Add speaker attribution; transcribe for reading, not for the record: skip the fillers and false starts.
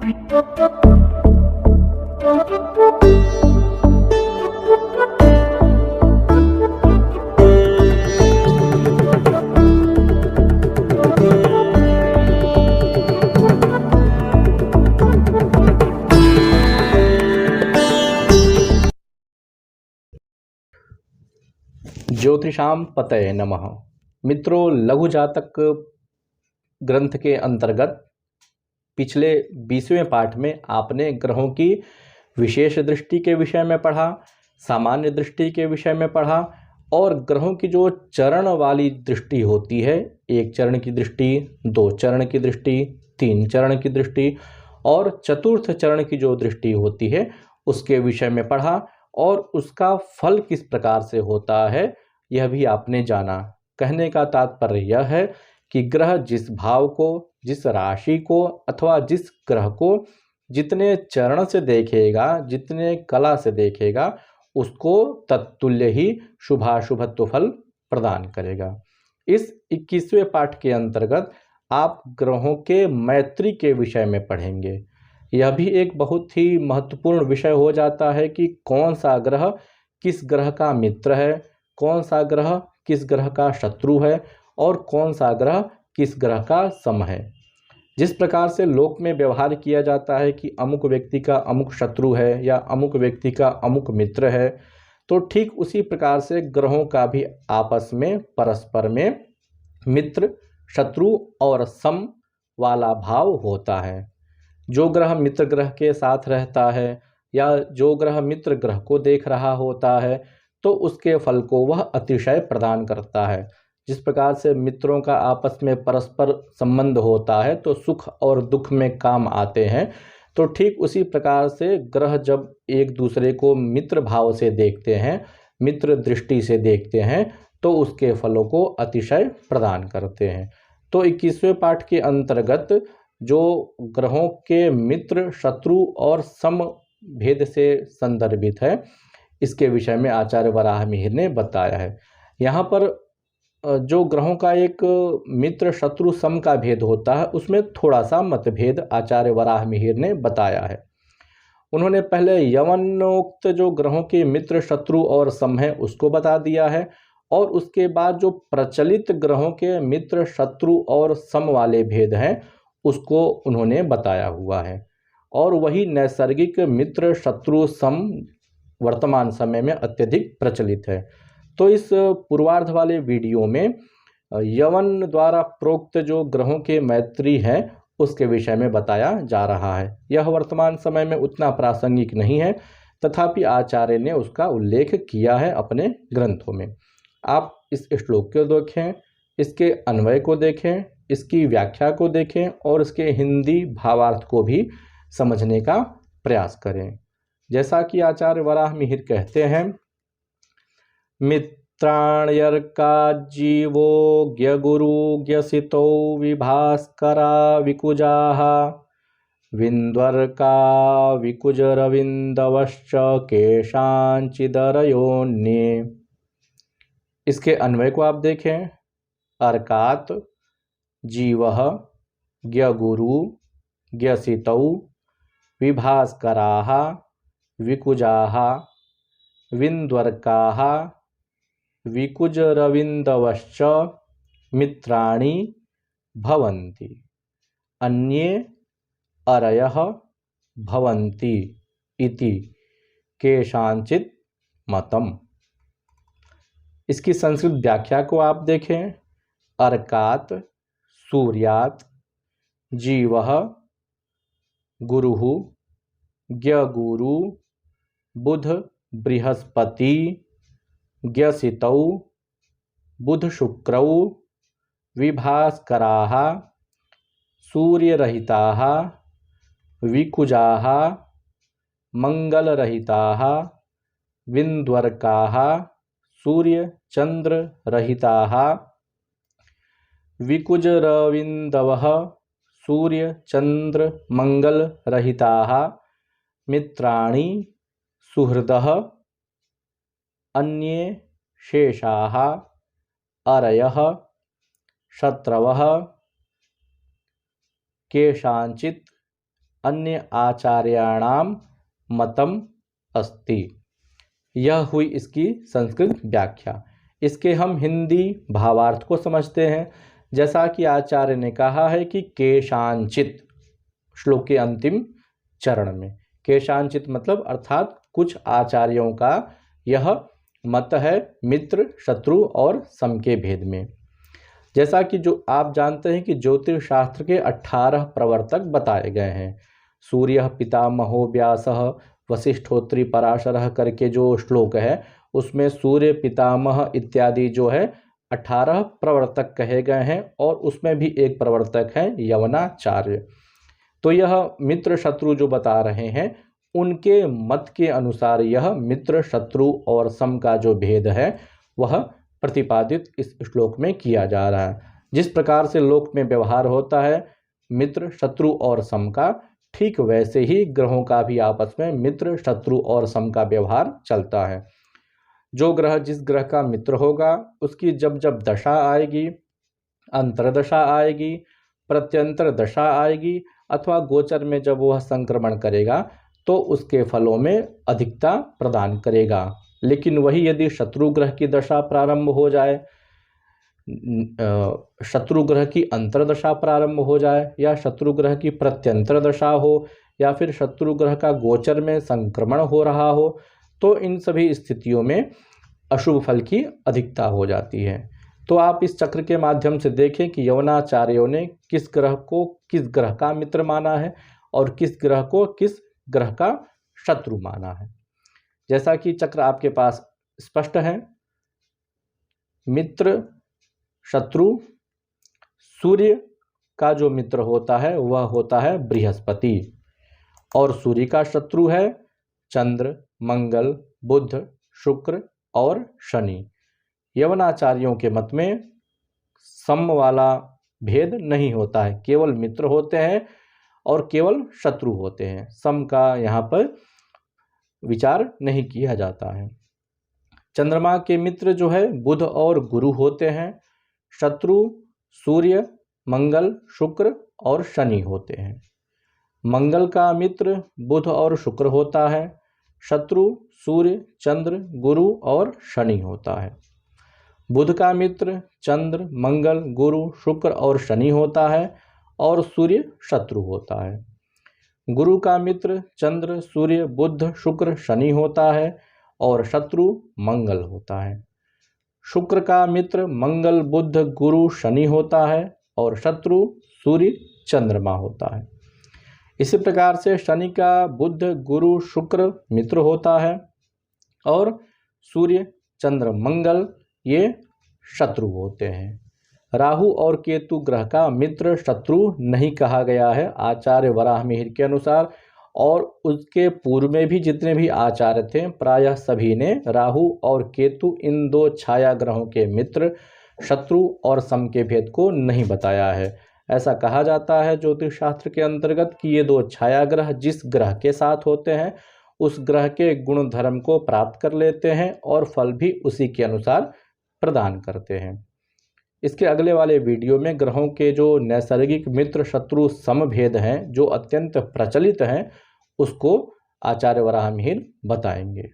Speaker 1: ज्योतिषाम पतये नमः। मित्रों, लघु जातक ग्रंथ के अंतर्गत पिछले 20वें पाठ में आपने ग्रहों की विशेष दृष्टि के विषय में पढ़ा, सामान्य दृष्टि के विषय में पढ़ा और ग्रहों की जो चरण वाली दृष्टि होती है, एक चरण की दृष्टि, दो चरण की दृष्टि, तीन चरण की दृष्टि और चतुर्थ चरण की जो दृष्टि होती है उसके विषय में पढ़ा और उसका फल किस प्रकार से होता है यह भी आपने जाना। कहने का तात्पर्य यह है कि ग्रह जिस भाव को, जिस राशि को अथवा जिस ग्रह को जितने चरण से देखेगा, जितने कला से देखेगा, उसको तत्तुल्य ही शुभाशुभत्व फल प्रदान करेगा। इस 21वें पाठ के अंतर्गत आप ग्रहों के मैत्री के विषय में पढ़ेंगे। यह भी एक बहुत ही महत्वपूर्ण विषय हो जाता है कि कौन सा ग्रह किस ग्रह का मित्र है, कौन सा ग्रह किस ग्रह का शत्रु है और कौन सा ग्रह किस ग्रह का सम है। जिस प्रकार से लोक में व्यवहार किया जाता है कि अमुक व्यक्ति का अमुक शत्रु है या अमुक व्यक्ति का अमुक मित्र है, तो ठीक उसी प्रकार से ग्रहों का भी आपस में परस्पर में मित्र, शत्रु और सम वाला भाव होता है। जो ग्रह मित्र ग्रह के साथ रहता है या जो ग्रह मित्र ग्रह को देख रहा होता है तो उसके फल को वह अतिशय प्रदान करता है। जिस प्रकार से मित्रों का आपस में परस्पर संबंध होता है तो सुख और दुख में काम आते हैं, तो ठीक उसी प्रकार से ग्रह जब एक दूसरे को मित्र भाव से देखते हैं, मित्र दृष्टि से देखते हैं, तो उसके फलों को अतिशय प्रदान करते हैं। तो 21वें पाठ के अंतर्गत जो ग्रहों के मित्र, शत्रु और सम भेद से संदर्भित है, इसके विषय में आचार्य वराह मिहिर ने बताया है। यहाँ पर जो ग्रहों का एक मित्र, शत्रु, सम का भेद होता है उसमें थोड़ा सा मतभेद आचार्य वराह मिहिर ने बताया है। उन्होंने पहले यवनोक्त जो ग्रहों के मित्र, शत्रु और सम है उसको बता दिया है और उसके बाद जो प्रचलित ग्रहों के मित्र, शत्रु और सम वाले भेद हैं उसको उन्होंने बताया हुआ है। और वही नैसर्गिक मित्र, शत्रु, सम वर्तमान समय में अत्यधिक प्रचलित है। तो इस पूर्वार्ध वाले वीडियो में यवन द्वारा प्रोक्त जो ग्रहों के मैत्री हैं उसके विषय में बताया जा रहा है। यह वर्तमान समय में उतना प्रासंगिक नहीं है, तथापि आचार्य ने उसका उल्लेख किया है अपने ग्रंथों में। आप इस श्लोक को देखें, इसके अन्वय को देखें, इसकी व्याख्या को देखें और इसके हिंदी भावार्थ को भी समझने का प्रयास करें। जैसा कि आचार्य वराह मिहिर कहते हैं, मित्राण्यर्का जीवो ज्ञगुरु ज्ञसितो विभास्करा विकुजाः विन्द्वर्का विकुजरविन्दवश्च केशांचिदरयोन्ये। इसके अन्वय को आप देखें। अर्कात जीवः ज्ञगुरु ज्ञसितौ विभास्कराः विकुजाः विन्द्वर्काः विकुजरविन्दवश्च मित्राणि भवन्ति अन्ये अरयः भवन्ति इति केषांचित् मतम्। इसकी संस्कृत व्याख्या को आप देखें। अर्कात सूर्यात्, जीवः गुरुः ज्ञगुरु बुध बृहस्पति ज्ञसितौ बुध शुक्रौ विभास्कराः सूर्यरहिताः विकुजाः मंगलरहिताः विन्द्वर्काः सूर्य चंद्र रहिताः विकुजरविन्दवः सूर्य चंद्र मंगल रहिताः मित्राणि सुहृदः अन्ये शेषाः अरयः शत्रवः केषांचित् अन्य आचार्याणाम मतम अस्ति। यह हुई इसकी संस्कृत व्याख्या। इसके हम हिंदी भावार्थ को समझते हैं। जैसा कि आचार्य ने कहा है कि केशांचित, श्लोक के अंतिम चरण में केशांचित मतलब अर्थात कुछ आचार्यों का यह मत है मित्र, शत्रु और सम के भेद में। जैसा कि जो आप जानते हैं कि ज्योतिष शास्त्र के 18 प्रवर्तक बताए गए हैं। सूर्य पितामहो व्यासः वशिष्ठोत्तरी पराशरः करके जो श्लोक है उसमें सूर्य पितामह इत्यादि जो है 18 प्रवर्तक कहे गए हैं और उसमें भी एक प्रवर्तक है यवनाचार्य। तो यह मित्र शत्रु जो बता रहे हैं उनके मत के अनुसार यह मित्र शत्रु और सम का जो भेद है वह प्रतिपादित इस श्लोक में किया जा रहा है। जिस प्रकार से लोक में व्यवहार होता है मित्र शत्रु और सम का, ठीक वैसे ही ग्रहों का भी आपस में मित्र शत्रु और सम का व्यवहार चलता है। जो ग्रह जिस ग्रह का मित्र होगा उसकी जब जब दशा आएगी, अंतरदशा आएगी, प्रत्यंतर दशा आएगी अथवा गोचर में जब वह संक्रमण करेगा तो उसके फलों में अधिकता प्रदान करेगा। लेकिन वही यदि शत्रु ग्रह की दशा प्रारंभ हो जाए, शत्रु ग्रह की अंतरदशा प्रारंभ हो जाए या शत्रु ग्रह की प्रत्यंतर दशा हो या फिर शत्रु ग्रह का गोचर में संक्रमण हो रहा हो, तो इन सभी स्थितियों में अशुभ फल की अधिकता हो जाती है। तो आप इस चक्र के माध्यम से देखें कि यवनाचार्यों ने किस ग्रह को किस ग्रह का मित्र माना है और किस ग्रह को किस ग्रह का शत्रु माना है। जैसा कि चक्र आपके पास स्पष्ट है, मित्र शत्रु, सूर्य का जो मित्र होता है वह होता है बृहस्पति और सूर्य का शत्रु है चंद्र, मंगल, बुध, शुक्र और शनि। यवनाचार्यों के मत में सम वाला भेद नहीं होता है, केवल मित्र होते हैं और केवल शत्रु होते हैं। सम का यहाँ पर विचार नहीं किया जाता है। चंद्रमा के मित्र जो है बुध और गुरु होते हैं, शत्रु सूर्य, मंगल, शुक्र और शनि होते हैं। मंगल का मित्र बुध और शुक्र होता है, शत्रु सूर्य, चंद्र, गुरु और शनि होता है। बुध का मित्र चंद्र, मंगल, गुरु, शुक्र और शनि होता है और सूर्य शत्रु होता है। गुरु का मित्र चंद्र, सूर्य, बुध, शुक्र, शनि होता है और शत्रु मंगल होता है। शुक्र का मित्र मंगल, बुध, गुरु, शनि होता है और शत्रु सूर्य, चंद्रमा होता है। इसी प्रकार से शनि का बुध, गुरु, शुक्र मित्र होता है और सूर्य, चंद्र, मंगल ये शत्रु होते हैं। राहु और केतु ग्रह का मित्र शत्रु नहीं कहा गया है आचार्य वराह मिहिर के अनुसार, और उसके पूर्व में भी जितने भी आचार्य थे प्रायः सभी ने राहु और केतु इन दो छाया ग्रहों के मित्र शत्रु और सम के भेद को नहीं बताया है। ऐसा कहा जाता है ज्योतिष शास्त्र के अंतर्गत कि ये दो छाया ग्रह जिस ग्रह के साथ होते हैं उस ग्रह के गुण धर्म को प्राप्त कर लेते हैं और फल भी उसी के अनुसार प्रदान करते हैं। इसके अगले वाले वीडियो में ग्रहों के जो नैसर्गिक मित्र शत्रु समभेद हैं जो अत्यंत प्रचलित हैं उसको आचार्य वराह मिहिर बताएंगे।